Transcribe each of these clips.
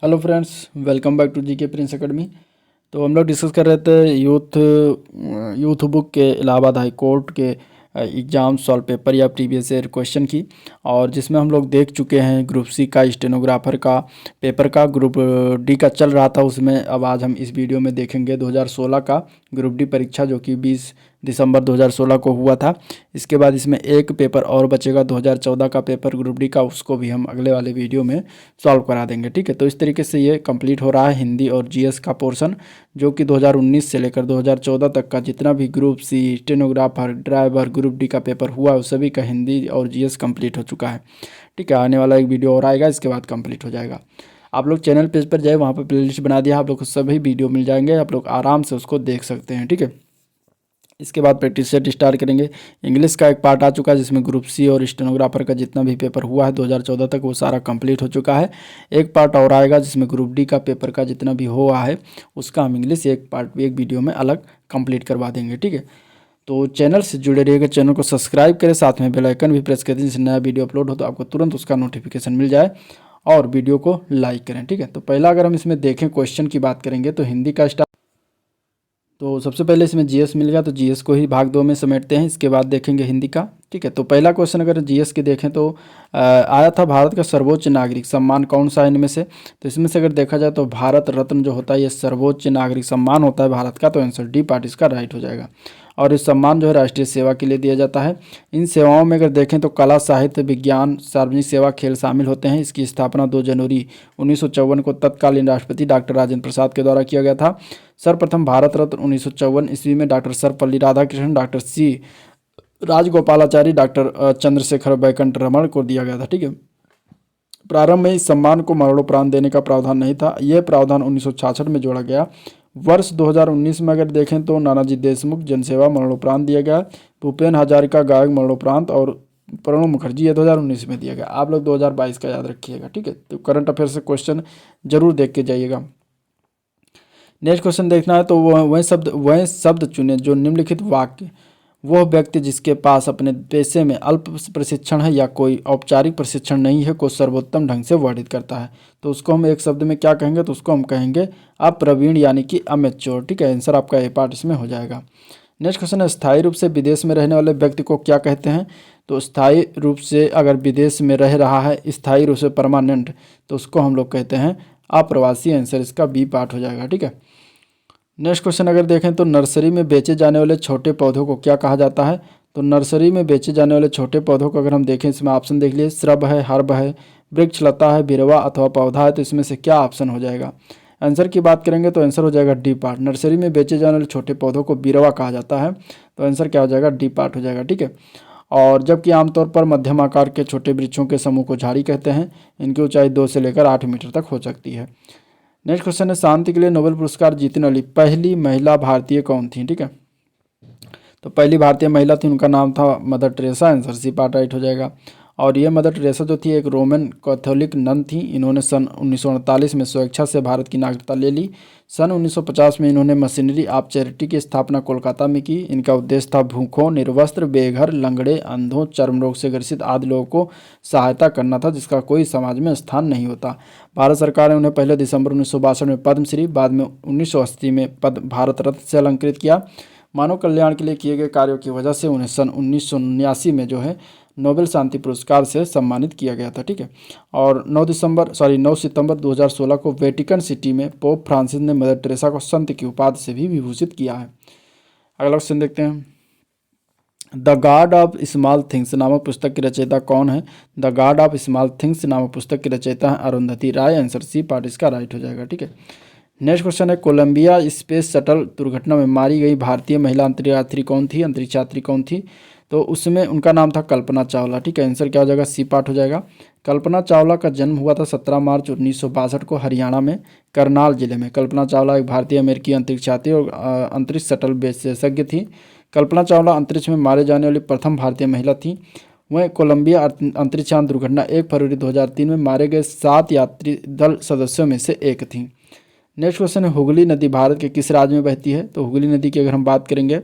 Hello friends, welcome back to GK Prince Academy. तो हम लोग डिस्कस कर रहे थे यूथ बुक के इलाहाबाद हाई कोर्ट के एग्ज़ाम सॉल्व पेपर या प्रीवियस ईयर क्वेश्चन की, और जिसमें हम लोग देख चुके हैं ग्रुप सी का स्टेनोग्राफर का पेपर का। ग्रुप डी का चल रहा था उसमें। अब आज हम इस वीडियो में देखेंगे 2016 का ग्रुप डी परीक्षा, जो कि 20 दिसंबर 2016 को हुआ था। इसके बाद इसमें एक पेपर और बचेगा 2014 का पेपर ग्रुप डी का, उसको भी हम अगले वाले वीडियो में सॉल्व करा देंगे। ठीक है, तो इस तरीके से ये कंप्लीट हो रहा है हिंदी और जीएस का पोर्शन, जो कि 2019 से लेकर 2014 तक का जितना भी group C, stenographer, driver, group D का पेपर हुआ है उस सभी का हिंदी और जीएस कंप्लीट हो चुका है। ठीक है, आने वाला एक वीडियो और आएगा, इसके बाद कंप्लीट हो जाएगा। आप लोग चैनल पेज पर जाए, वहाँ पर प्लेलिस्ट बना दिया, आप लोग को सभी वीडियो मिल जाएंगे, आप लोग आराम से उसको देख सकते हैं। ठीक है, इसके बाद प्रैक्टिस सेट स्टार्ट करेंगे। इंग्लिश का एक पार्ट आ चुका है, जिसमें ग्रुप सी और स्टेनोग्राफर का जितना भी पेपर हुआ है 2014 तक, वो सारा कंप्लीट हो चुका है। एक पार्ट और आएगा जिसमें ग्रुप डी का पेपर का जितना भी हुआ है उसका हम इंग्लिश एक पार्ट एक वीडियो में अलग कंप्लीट करवा देंगे। ठीक है, तो चैनल से जुड़े रहिएगा, चैनल को सब्सक्राइब करें, साथ में बेल आइकन भी प्रेस कर दें, जिससे नया वीडियो अपलोड हो तो आपको तुरंत उसका नोटिफिकेशन मिल जाए, और वीडियो को लाइक करें। ठीक है, तो पहला अगर हम इसमें देखें क्वेश्चन की बात करेंगे तो हिंदी का तो सबसे पहले इसमें जीएस मिल गया, तो जीएस को ही भाग दो में समेटते हैं, इसके बाद देखेंगे हिंदी का। ठीक है, तो पहला क्वेश्चन अगर जीएस के देखें तो आया था, भारत का सर्वोच्च नागरिक सम्मान कौन सा है इनमें से। तो इसमें से अगर देखा जाए तो भारत रत्न जो होता है ये सर्वोच्च नागरिक सम्मान होता है भारत का, तो आंसर डी पार्ट इसका राइट हो जाएगा। और इस सम्मान जो है राष्ट्रीय सेवा के लिए दिया जाता है। इन सेवाओं में अगर देखें तो कला, साहित्य, विज्ञान, सार्वजनिक सेवा, खेल शामिल होते हैं। इसकी स्थापना 2 जनवरी 1954 को तत्कालीन राष्ट्रपति डॉक्टर राजेंद्र प्रसाद के द्वारा किया गया था। सर्वप्रथम भारत रत्न 1954 ईस्वी में doctor Sarvepalli Radhakrishnan, doctor C Rajagopalachari, doctor Chandrasekhara वैकंठ रमण को दिया गया था। ठीक है, प्रारंभ में इस सम्मान को मरणोपरांत देने का प्रावधान नहीं था, यह प्रावधान 1966 में जोड़ा गया। वर्ष 2019 में अगर देखें तो नानाजी देशमुख जनसेवा मरणोपरांत दिया गया, भूपेन हजारिका गायक मरणोपरांत, और प्रणब मुखर्जी ये 2019 में दिया गया। आप लोग 2022 का याद रखिएगा। ठीक है, तो करंट अफेयर से क्वेश्चन जरूर देख के जाइएगा। नेक्स्ट क्वेश्चन देखना है तो वह शब्द चुने जो निम्नलिखित वाक्य वह व्यक्ति जिसके पास अपने पेशे में अल्प प्रशिक्षण है या कोई औपचारिक प्रशिक्षण नहीं है को सर्वोत्तम ढंग से वर्णित करता है। तो उसको हम एक शब्द में क्या कहेंगे, तो उसको हम कहेंगे अप्रवीण, यानी कि अमेच्योर। ठीक है, आंसर आपका ए पार्ट इसमें हो जाएगा। नेक्स्ट क्वेश्चन है, स्थायी रूप से विदेश में रहने वाले व्यक्ति को क्या कहते हैं। तो स्थायी रूप से अगर विदेश में रह रहा है, स्थायी रूप से परमानेंट, तो उसको हम लोग कहते हैं अप्रवासी। आंसर इसका बी पार्ट हो जाएगा। ठीक है, नेक्स्ट क्वेश्चन अगर देखें तो नर्सरी में बेचे जाने वाले छोटे पौधों को क्या कहा जाता है। तो नर्सरी में बेचे जाने वाले छोटे पौधों को अगर हम देखें, इसमें ऑप्शन देख लिए, श्रब है, हर्ब है, वृक्ष, लता है, बिरवा अथवा पौधा है। तो इसमें से क्या ऑप्शन हो जाएगा। आंसर की बात करेंगे तो आंसर हो जाएगा डी पार्ट। नर्सरी में बेचे जाने वाले छोटे पौधों को बिरवा कहा जाता है, तो आंसर क्या हो जाएगा, डी पार्ट हो जाएगा। ठीक है, और जबकि आमतौर पर मध्यम आकार के छोटे वृक्षों के समूह को झाड़ी कहते हैं। इनकी ऊंचाई 2 से लेकर 8 मीटर तक हो सकती है। नेक्स्ट क्वेश्चन है, शांति के लिए नोबेल पुरस्कार जीतने वाली पहली महिला भारतीय कौन थी। ठीक है, तो पहली भारतीय महिला थी, उनका नाम था Mother Teresa. Answer C part right हो जाएगा। और ये मदर टेरेसा जो थी एक रोमन कैथोलिक नन थी। इन्होंने सन 1948 में स्वेच्छा से भारत की नागरिकता ले ली। सन 1950 में इन्होंने मशीनरी ऑफ चैरिटी की स्थापना कोलकाता में की। इनका उद्देश्य था भूखों, निर्वस्त्र, बेघर, लंगड़े, अंधों, चर्म रोग से ग्रसित आदि लोगों को सहायता करना था, जिसका कोई समाज में स्थान नहीं होता। भारत सरकार ने उन्हें पहले दिसंबर 1962 में पद्मश्री, बाद में 1980 में भारत रत्न से अलंकृत किया। मानव कल्याण के लिए किए गए कार्यों की वजह से उन्हें सन 1979 में जो है नोबेल शांति पुरस्कार से सम्मानित किया गया था। ठीक है, और 9 सितंबर 2016 को वेटिकन सिटी में पोप फ्रांसिस ने मदर टेरेसा को संत की उपाधि से भी विभूषित किया है। अगला क्वेश्चन देखते हैं, the God of small things नामक पुस्तक की रचयिता कौन है। The God of small things नामक पुस्तक की रचयिता है अरुंधति राय। आंसर सी पार्ट इसका राइट हो जाएगा। ठीक है, नेक्स्ट क्वेश्चन है, कोलंबिया स्पेस शटल दुर्घटना में मारी गई भारतीय महिला अंतरिक्ष यात्री कौन थी। तो उसमें उनका नाम था कल्पना चावला। ठीक है, आंसर क्या हो जाएगा, सी पार्ट हो जाएगा। कल्पना चावला का जन्म हुआ था 17 मार्च 1962 को हरियाणा में करनाल जिले में। कल्पना चावला एक भारतीय अमेरिकी अंतरिक्ष यात्री और अंतरिक्ष शटल विशेषज्ञ थी। कल्पना चावला अंतरिक्ष में मारे जाने वाली प्रथम भारतीय महिला थी। वह कोलंबिया अंतरिक्षयान दुर्घटना 1 फरवरी 2003 में मारे गए 7 यात्री दल सदस्यों में से एक थी। नेक्स्ट क्वेश्चन है, हुगली नदी भारत के किस राज्य में बहती है। तो हुगली नदी की अगर हम बात करेंगे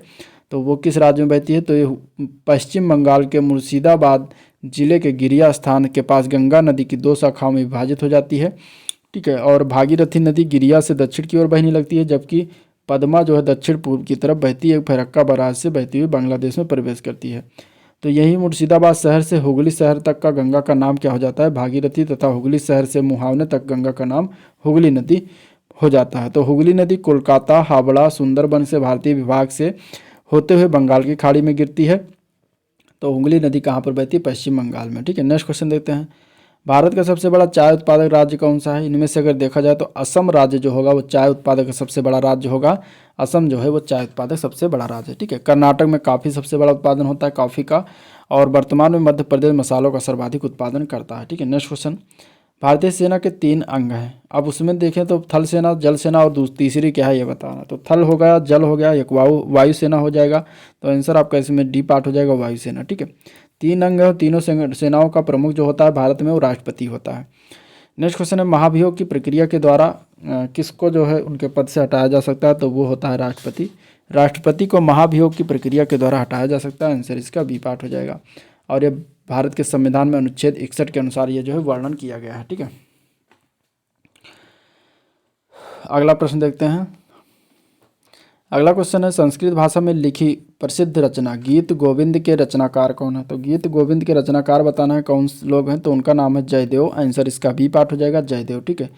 तो वो किस राज्य में बहती है, तो ये पश्चिम बंगाल के मुर्शिदाबाद जिले के गिरिया स्थान के पास गंगा नदी की 2 शाखाओं में विभाजित हो जाती है। ठीक है। और भागीरथी नदी गिरिया से दक्षिण की ओर बहने लगती है, जबकि पद्मा जो है दक्षिण पूर्व की तरफ बहती है, फरक्का बराज से बहती हुई बांग्लादेश में प्रवेश करती है। तो यही मुर्शिदाबाद शहर से हुगली शहर तक का गंगा का नाम क्या हो जाता है? भागीरथी, तथा हुगली शहर से मुहावने तक गंगा का नाम हुगली नदी हो जाता है। तो हुगली नदी कोलकाता, हावड़ा, सुंदरबन से भारतीय विभाग से होते हुए बंगाल की खाड़ी में गिरती है। तो हुगली नदी कहाँ पर बहती है? पश्चिम बंगाल में। ठीक है, नेक्स्ट क्वेश्चन देखते हैं। भारत का सबसे बड़ा चाय उत्पादक राज्य कौन सा है? इनमें से अगर देखा जाए तो असम राज्य जो होगा वो चाय उत्पादक का सबसे बड़ा राज्य होगा। असम जो है वो चाय उत्पादक सबसे बड़ा राज्य है। ठीक है। कर्नाटक में काफ़ी सबसे बड़ा उत्पादन होता है कॉफ़ी का, और वर्तमान में मध्य प्रदेश मसालों का सर्वाधिक उत्पादन करता है। ठीक है। Next question. भारतीय सेना के 3 अंग हैं। अब उसमें देखें तो थल सेना, जल सेना और तीसरी क्या है ये बताना। तो थल हो गया, जल हो गया, एक वायु सेना हो जाएगा। तो आंसर आपका इसमें डी पार्ट हो जाएगा, वायु सेना। ठीक है। 3 अंग है, तीनों सेनाओं का प्रमुख जो होता है भारत में वो राष्ट्रपति होता है। नेक्स्ट क्वेश्चन है, महाभियोग की प्रक्रिया के द्वारा किसको जो है उनके पद से हटाया जा सकता है? तो वो होता है राष्ट्रपति। राष्ट्रपति को महाभियोग की प्रक्रिया के द्वारा हटाया जा सकता है। आंसर इसका बी पार्ट हो जाएगा। और ये भारत के संविधान में अनुच्छेद 61 के अनुसार ये जो है वर्णन किया गया है। ठीक है। अगला प्रश्न देखते हैं। अगला क्वेश्चन है, संस्कृत भाषा में लिखी प्रसिद्ध रचना गीत गोविंद के रचनाकार कौन है? तो गीत गोविंद के रचनाकार बताना है कौन लोग हैं। तो उनका नाम है जयदेव। आंसर इसका बी पार्ट हो जाएगा, जयदेव। ठीक है।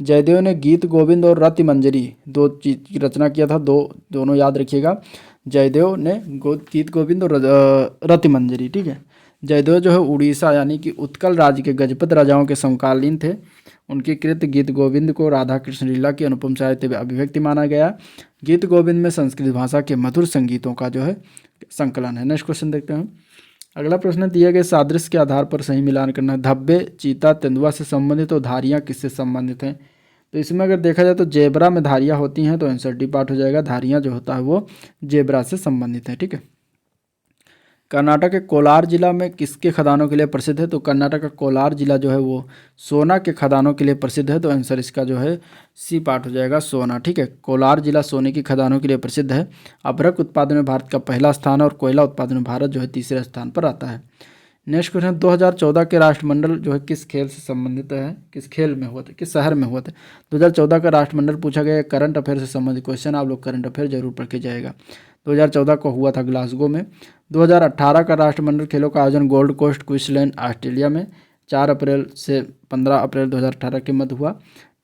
जयदेव ने गीत गोविंद और रति मंजरी 2 चीज की रचना किया था। दोनों याद रखिएगा। जयदेव ने गीत गोविंद और रति मंजरी। ठीक है। जयदेव जो है उड़ीसा यानी कि उत्कल राज्य के गजपत राजाओं के समकालीन थे। उनके कृत गीत गोविंद को राधा कृष्ण लीला की अनुपम साहित्य अभिव्यक्ति माना गया। गीत गोविंद में संस्कृत भाषा के मधुर संगीतों का जो है संकलन है। नेक्स्ट क्वेश्चन देखते हैं। अगला प्रश्न, दिए गए सादृश्य के आधार पर सही मिलान करना है। धब्बे चीता तेंदुआ से संबंधित और धारियाँ किससे संबंधित हैं? तो इसमें अगर देखा जाए तो जेबरा में धारियाँ होती हैं। तो आंसर डी पार्ट हो जाएगा। धारियाँ जो होता है वो जेबरा से संबंधित है। ठीक है। कर्नाटक के कोलार जिला में किसके खदानों के लिए प्रसिद्ध है? तो कर्नाटक का कोलार जिला जो है वो सोना के खदानों के लिए प्रसिद्ध है। तो आंसर इसका जो है सी पार्ट हो जाएगा, सोना। ठीक है। कोलार जिला सोने की खदानों के लिए प्रसिद्ध है। अभ्रक उत्पादन में भारत का पहला स्थान है और कोयला उत्पादन में भारत जो है तीसरे स्थान पर आता है। नेक्स्ट क्वेश्चन, 2014 के राष्ट्रमंडल जो है किस खेल से संबंधित है? किस खेल में हुआ था, किस शहर में हुआ था? 2014 का राष्ट्रमंडल पूछा गया। करंट अफेयर से संबंधित क्वेश्चन, आप लोग करंट अफेयर जरूर पढ़ के जाएगा। 2014 को हुआ था ग्लासगो में। 2018 का राष्ट्रमंडल खेलों का आयोजन गोल्ड कोस्ट क्वींसलैंड ऑस्ट्रेलिया में 4 अप्रैल से 15 अप्रैल 2018 के मध्य हुआ।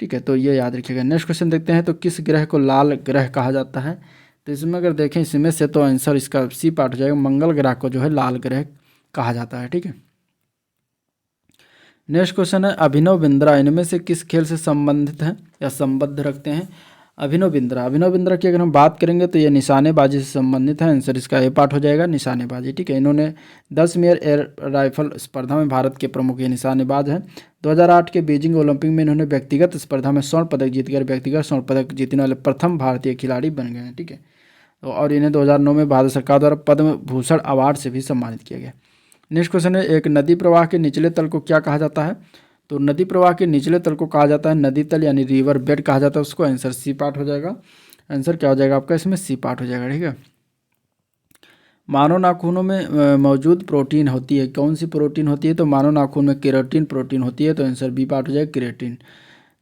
ठीक है। तो ये याद रखिएगा। नेक्स्ट क्वेश्चन देखते हैं। तो किस ग्रह को लाल ग्रह कहा जाता है? तो इसमें अगर देखें इसमें से तो आंसर इसका सी पार्ट हो जाएगा। मंगल ग्रह को जो है लाल ग्रह कहा जाता है। ठीक है। नेक्स्ट क्वेश्चन है, अभिनव बिंद्रा इनमें से किस खेल से संबंधित है या संबद्ध रखते हैं? अभिनव बिंद्रा की अगर हम बात करेंगे तो ये निशानेबाजी से संबंधित है। आंसर इसका ए पार्ट हो जाएगा, निशानेबाजी। ठीक है। इन्होंने 10 मीटर एयर राइफल स्पर्धा में भारत के प्रमुख ये निशानेबाज हैं। 2008 के बीजिंग ओलंपिक में इन्होंने व्यक्तिगत स्पर्धा में स्वर्ण पदक जीतकर व्यक्तिगत स्वर्ण पदक जीतने वाले प्रथम भारतीय खिलाड़ी बन गए हैं। ठीक है। तो और इन्हें 2009 में भारत सरकार द्वारा पद्म भूषण अवार्ड से भी सम्मानित किया गया। नेक्स्ट क्वेश्चन है, एक नदी प्रवाह के निचले तल को क्या कहा जाता है? तो नदी प्रवाह के निचले तल को कहा जाता है नदी तल यानी रिवर बेड कहा जाता है उसको। आंसर सी पार्ट हो जाएगा। आंसर क्या हो जाएगा आपका इसमें? सी पार्ट हो जाएगा। ठीक है। मानव नाखूनों में मौजूद प्रोटीन होती है, कौन सी प्रोटीन होती है? तो मानव नाखून में केराटिन प्रोटीन होती है। तो आंसर बी पार्ट हो जाएगा, केराटिन।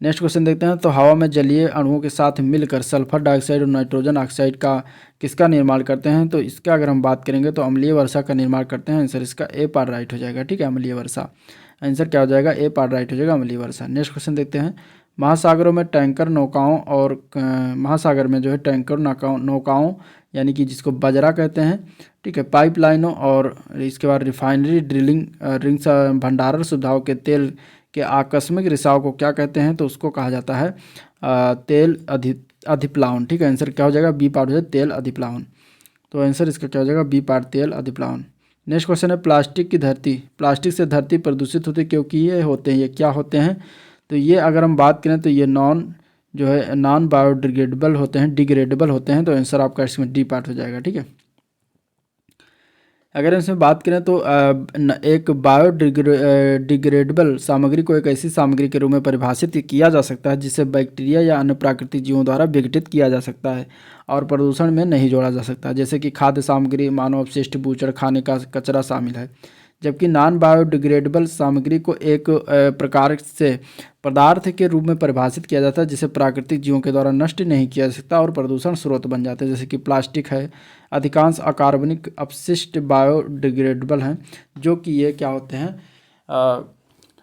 नेक्स्ट क्वेश्चन देखते हैं। तो हवा में जलीय अणुओं के साथ मिलकर सल्फर डाइऑक्साइड और नाइट्रोजन ऑक्साइड का किसका निर्माण करते हैं? तो इसका अगर हम बात करेंगे तो अम्लीय वर्षा का निर्माण करते हैं। आंसर इसका ए पार्ट राइट हो जाएगा। ठीक है। अम्लीय वर्षा। आंसर क्या हो जाएगा? ए पार्ट राइट हो जाएगा, अम्लीय वर्षा। नेक्स्ट क्वेश्चन देखते हैं। महासागरों में टैंकर नौकाओं और महासागर में जो है टैंकर नौकाओं यानी कि जिसको बजरा कहते हैं। ठीक है। पाइपलाइनों और इसके बाद रिफाइनरी ड्रिलिंग रिंग्स भंडारण सुविधाओं के तेल के आकस्मिक रिसाव को क्या कहते हैं? तो उसको कहा जाता है तेल अधिप्लावन। ठीक है। आंसर क्या हो जाएगा? बी पार्ट हो जाएगा, तेल अधिप्लावन। तो आंसर इसका क्या हो जाएगा? बी पार्ट, तेल अधिप्लावन। नेक्स्ट क्वेश्चन है, प्लास्टिक से धरती प्रदूषित होती है क्योंकि ये होते हैं, ये क्या होते हैं? तो ये अगर हम बात करें तो ये नॉन बायोडिग्रेडेबल होते हैं, डिग्रेडेबल होते हैं। तो आंसर आपका इसमें डी पार्ट हो जाएगा। ठीक है। अगर इसमें बात करें तो एक बायोडिग्रेडेबल सामग्री को एक ऐसी सामग्री के रूप में परिभाषित किया जा सकता है जिसे बैक्टीरिया या अन्य प्राकृतिक जीवों द्वारा विघटित किया जा सकता है और प्रदूषण में नहीं जोड़ा जा सकता, जैसे कि खाद्य सामग्री, मानव अपशिष्ट, बूचड़, खाने का कचरा शामिल है। जबकि नॉन बायोडिग्रेडेबल सामग्री को एक प्रकार से पदार्थ के रूप में परिभाषित किया जाता है जिसे प्राकृतिक जीवों के द्वारा नष्ट नहीं किया जा सकता और प्रदूषण स्रोत बन जाते हैं, जैसे कि प्लास्टिक है। अधिकांश अकार्बनिक अपशिष्ट बायोडिग्रेडेबल हैं, जो कि ये क्या होते हैं,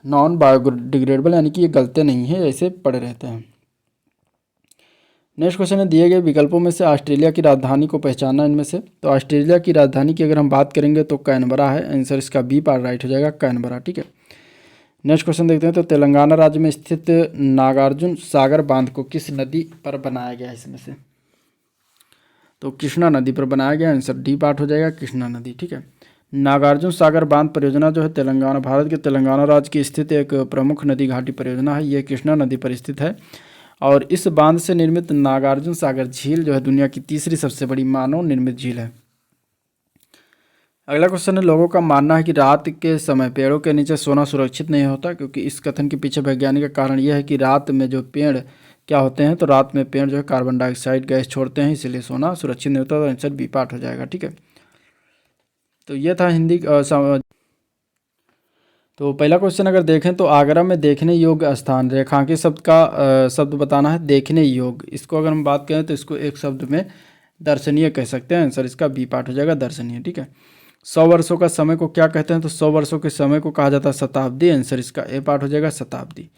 नॉन बायोडिग्रेडेबल, यानी कि ये गलते नहीं हैं, ऐसे पड़े रहते हैं। नेक्स्ट क्वेश्चन है, दिए गए विकल्पों में से ऑस्ट्रेलिया की राजधानी को पहचानना इनमें से। तो ऑस्ट्रेलिया की राजधानी की अगर हम बात करेंगे तो कैनबरा है, आंसर इसका बी पार्ट राइट हो जाएगा, कैनबरा। ठीक है, नेक्स्ट क्वेश्चन देखते हैं। तो तेलंगाना राज्य में स्थित नागार्जुन सागर बांध को किस नदी पर बनाया गया है इसमें से? तो कृष्णा नदी पर बनाया गया, आंसर डी पार्ट हो जाएगा, कृष्णा नदी। ठीक है, नागार्जुन सागर बांध परियोजना जो है तेलंगाना, भारत के तेलंगाना राज्य की स्थित एक प्रमुख नदी घाटी परियोजना है। ये कृष्णा नदी पर स्थित है और इस बांध से निर्मित नागार्जुन सागर झील जो है दुनिया की तीसरी सबसे बड़ी मानव निर्मित झील है। अगला क्वेश्चन है, लोगों का मानना है कि रात के समय पेड़ों के नीचे सोना सुरक्षित नहीं होता, क्योंकि इस कथन के पीछे वैज्ञानिक का कारण यह है कि रात में जो पेड़ क्या होते हैं, तो रात में पेड़ जो है कार्बन डाइऑक्साइड गैस छोड़ते हैं, इसलिए सोना सुरक्षित नहीं होता। तो आंसर बी पार्ट हो जाएगा। ठीक है, तो ये था हिंदी। तो पहला क्वेश्चन अगर देखें तो आगरा में देखने योग्य स्थान, रेखांकित शब्द का शब्द बताना है, देखने योग्य। इसको अगर हम बात करें तो इसको एक शब्द में दर्शनीय कह सकते हैं, आंसर इसका बी पार्ट हो जाएगा, दर्शनीय। ठीक है, 100 वर्षों का समय को क्या कहते हैं? तो 100 वर्षों के समय को कहा जाता है शताब्दी, आंसर इसका ए पार्ट हो जाएगा, शताब्दी।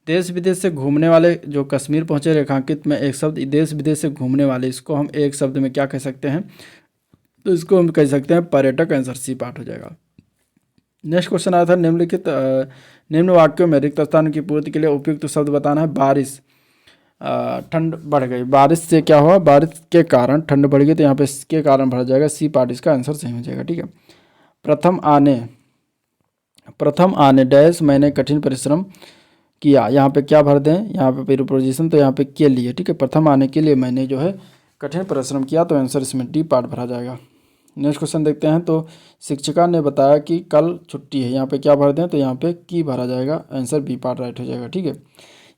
देश विदेश से घूमने वाले जो कश्मीर पहुंचे, रेखांकित में एक शब्द, देश विदेश से घूमने वाले, इसको हम एक शब्द में क्या कह सकते हैं? तो इसको हम कह सकते हैं पर्यटक, आंसर सी पार्ट हो जाएगा। नेक्स्ट क्वेश्चन आया था, निम्न वाक्यों में रिक्त स्थान की पूर्ति के लिए उपयुक्त शब्द बताना है। बारिश, ठंड बढ़ गई, बारिश से क्या हुआ? बारिश के कारण ठंड बढ़ गई, तो यहाँ पे इसके कारण भरा जाएगा, सी पार्ट इसका आंसर सही हो जाएगा। ठीक है, प्रथम आने डैश मैंने कठिन परिश्रम किया, यहाँ पे क्या भर दें? यहाँ पे प्रीपोजिशन, तो यहाँ पे के लिए। ठीक है, प्रथम आने के लिए मैंने जो है कठिन परिश्रम किया, तो आंसर इसमें डी पार्ट भरा जाएगा। नेक्स्ट क्वेश्चन देखते हैं। तो शिक्षिका ने बताया कि कल छुट्टी है, यहाँ पे क्या भर दें? तो यहाँ पे की भरा जाएगा, आंसर बी पार्ट राइट हो जाएगा। ठीक है,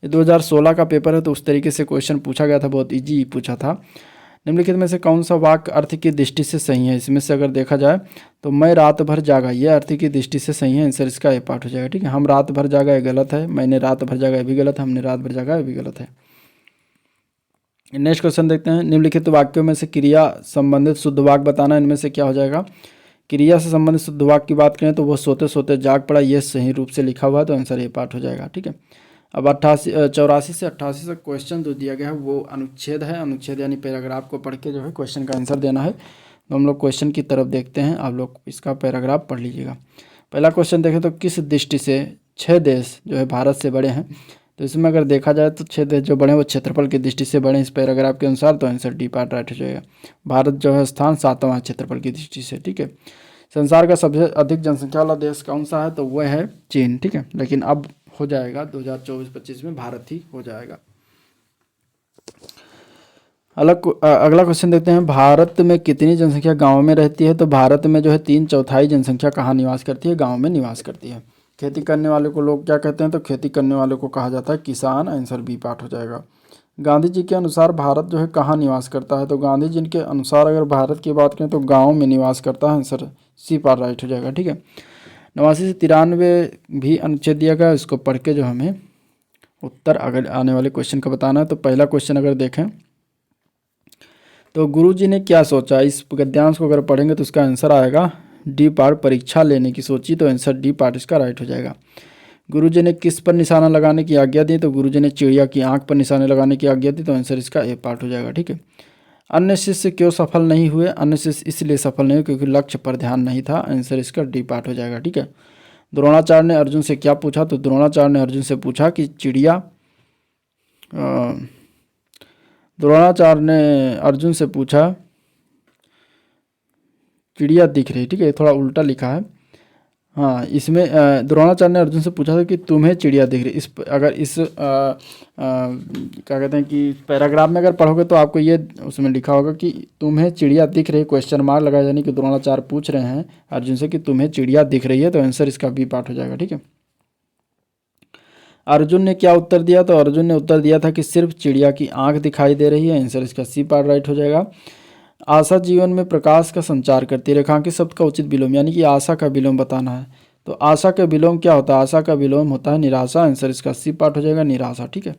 ये 2016 का पेपर है, तो उस तरीके से क्वेश्चन पूछा गया था, बहुत इजी पूछा था। निम्नलिखित में से कौन सा वाक्य अर्थ की दृष्टि से सही है? इसमें से अगर देखा जाए तो मैं रात भर जागा, ये अर्थ की दृष्टि से सही है, आंसर इसका ए पार्ट हो जाएगा। ठीक है, हम रात भर जागा, ये गलत है, मैंने रात भर जागा, ये भी गलत है, हमने रात भर जागा, ये भी गलत है। नेक्स्ट क्वेश्चन देखते हैं। निम्नलिखित वाक्यों में से क्रिया संबंधित शुद्ध वाक्य बताना, इनमें से क्या हो जाएगा? क्रिया से संबंधित शुद्ध वाक्य की बात करें तो वो सोते सोते जाग पड़ा, ये सही रूप से लिखा हुआ है, तो आंसर ए पार्ट हो जाएगा। ठीक है, अब 84 से 88 से क्वेश्चन जो दिया गया है वो अनुच्छेद है, अनुच्छेद यानी पैराग्राफ को पढ़ के जो है क्वेश्चन का आंसर देना है। तो हम लोग क्वेश्चन की तरफ देखते हैं, आप लोग इसका पैराग्राफ पढ़ लीजिएगा। पहला क्वेश्चन देखें तो किस दृष्टि से 6 देश जो है भारत से बड़े हैं? तो इसमें अगर देखा जाए तो 6 देश जो बड़े हैं वो क्षेत्रफल की दृष्टि से बड़े हैं इस पैराग्राफ के अनुसार, तो आंसर डी पार्ट राइट हो जाएगा। भारत जो है स्थान 7वां क्षेत्रफल की दृष्टि से। ठीक है, संसार का सबसे अधिक जनसंख्या वाला देश कौन सा है? तो वह है चीन। ठीक है, लेकिन अब हो जाएगा 2024-25 में भारत ही हो जाएगा। अगला क्वेश्चन देखते हैं, भारत में कितनी जनसंख्या गाँव में रहती है? तो भारत में जो है 3/4 जनसंख्या कहाँ निवास करती है? गाँव में निवास करती है। खेती करने वाले को लोग क्या कहते हैं? तो खेती करने वाले को कहा जाता है किसान, आंसर बी पार्ट हो जाएगा। गांधी जी के अनुसार भारत जो है कहाँ निवास करता है? तो गांधी जी के अनुसार अगर भारत की बात करें तो गाँव में निवास करता है, आंसर सी पार्ट राइट हो जाएगा। ठीक है, 89 से 93 भी अनुच्छेद दिया गया, इसको पढ़ के जो हमें उत्तर अगर आने वाले क्वेश्चन का बताना है। तो पहला क्वेश्चन अगर देखें तो गुरुजी ने क्या सोचा, इस गद्यांश को अगर पढ़ेंगे तो इसका आंसर आएगा डी पार्ट, परीक्षा लेने की सोची, तो आंसर डी पार्ट इसका राइट हो जाएगा। गुरुजी ने किस पर निशाना लगाने की आज्ञा दी? तो गुरुजी ने चिड़िया की आंख पर निशाने लगाने की आज्ञा दी, तो आंसर इसका ए पार्ट हो जाएगा। ठीक है, अन्य शिष्य क्यों सफल नहीं हुए? अन्य शिष्य इसलिए सफल नहीं हुए क्योंकि लक्ष्य पर ध्यान नहीं था, आंसर इसका डी पार्ट हो जाएगा। ठीक है, द्रोणाचार्य ने अर्जुन से क्या पूछा? तो द्रोणाचार्य ने अर्जुन से पूछा कि द्रोणाचार्य ने अर्जुन से पूछा चिड़िया दिख रही। ठीक है, थोड़ा उल्टा लिखा है, हाँ, इसमें द्रोणाचार्य ने अर्जुन से पूछा था कि तुम्हें चिड़िया दिख रही। अगर इस क्या कहते हैं कि पैराग्राफ में अगर पढ़ोगे तो आपको ये उसमें लिखा होगा कि तुम्हें चिड़िया दिख रही, क्वेश्चन मार्क लगाया, यानी कि द्रोणाचार्य पूछ रहे हैं अर्जुन से कि तुम्हें चिड़िया दिख रही है, तो आंसर इसका बी पार्ट हो जाएगा। ठीक है, अर्जुन ने क्या उत्तर दिया? तो अर्जुन ने उत्तर दिया था कि सिर्फ चिड़िया की आंख दिखाई दे रही है, आंसर इसका सी पार्ट राइट हो जाएगा। आशा जीवन में प्रकाश का संचार करती है, रेखांकित शब्द का उचित विलोम, यानी कि आशा का विलोम बताना है। तो आशा का विलोम क्या होता है? आशा का विलोम होता है निराशा। आंसर इसका सी पार्ट हो जाएगा, निराशा। ठीक है,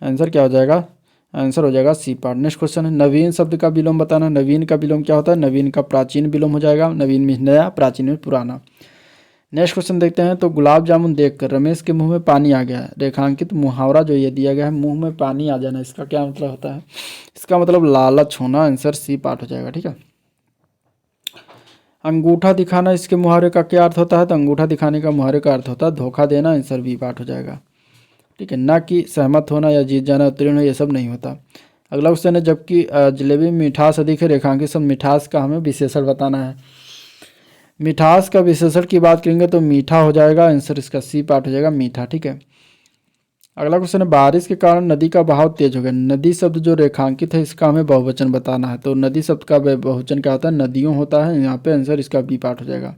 आंसर क्या हो जाएगा? आंसर हो जाएगा सी पार्ट। नेक्स्ट क्वेश्चन है, नवीन शब्द का विलोम बताना। नवीन का विलोम क्या होता है? नवीन का प्राचीन विलोम हो जाएगा। नवीन में नया, प्राचीन में पुराना। नेक्स्ट क्वेश्चन देखते हैं। तो गुलाब जामुन देखकर रमेश के मुंह में पानी आ गया है। रेखांकित मुहावरा जो ये दिया गया है, मुंह में पानी आ जाना, इसका क्या मतलब होता है? इसका मतलब लालच होना। आंसर सी पार्ट हो जाएगा। ठीक है, अंगूठा दिखाना, इसके मुहावरे का क्या अर्थ होता है? तो अंगूठा दिखाने का मुहावरे का अर्थ होता है धोखा देना। आंसर बी पार्ट हो जाएगा। ठीक है, ना कि सहमत होना या जीत जाना, उत्तीर्ण होना, ये सब नहीं होता। अगला क्वेश्चन है, जबकि जलेबी में मिठास अधिक है। रेखांकित सब मिठास का हमें विशेषण बताना है। मिठास का विशेषण की बात करेंगे तो मीठा हो जाएगा। आंसर इसका सी पार्ट हो जाएगा, मीठा। ठीक है, अगला क्वेश्चन है, बारिश के कारण नदी का बहाव तेज हो गया। नदी शब्द जो रेखांकित है, इसका हमें बहुवचन बताना है। तो नदी शब्द का बहुवचन क्या होता है? नदियों होता है। यहाँ पे आंसर इसका बी पार्ट हो जाएगा।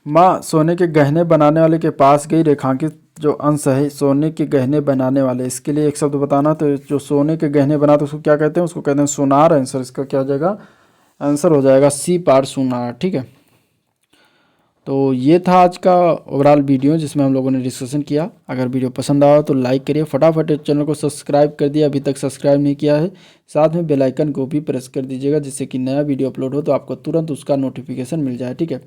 माँ सोने के गहने बनाने वाले के पास गई। रेखांकित जो अंश है सोने के गहने बनाने वाले, इसके लिए एक शब्द बताना। तो जो सोने के गहने बनाते उसको क्या कहते हैं? उसको कहते हैं सोनार। आंसर इसका क्या हो जाएगा? आंसर हो जाएगा सी पार्ट, सोनार। ठीक है, तो ये था आज का ओवरऑल वीडियो जिसमें हम लोगों ने डिस्कशन किया। अगर वीडियो पसंद आया तो लाइक करिए, फटाफट इस चैनल को सब्सक्राइब कर दिया अभी तक सब्सक्राइब नहीं किया है, साथ में बेल आइकन को भी प्रेस कर दीजिएगा जिससे कि नया वीडियो अपलोड हो तो आपको तुरंत उसका नोटिफिकेशन मिल जाए। ठीक है,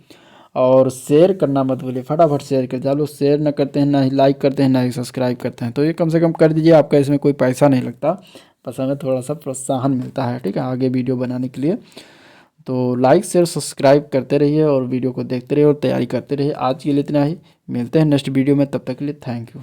और शेयर करना मत भूलिए, फटाफट शेयर कर दिया। लोग शेयर ना करते हैं, ना ही लाइक करते हैं, ना ही सब्सक्राइब करते हैं। तो ये कम से कम कर दीजिए, आपका इसमें कोई पैसा नहीं लगता, बस हमें थोड़ा सा प्रोत्साहन मिलता है। ठीक है, आगे वीडियो बनाने के लिए। तो लाइक शेयर सब्सक्राइब करते रहिए और वीडियो को देखते रहिए और तैयारी करते रहिए। आज के लिए इतना ही, मिलते हैं नेक्स्ट वीडियो में, तब तक के लिए थैंक यू।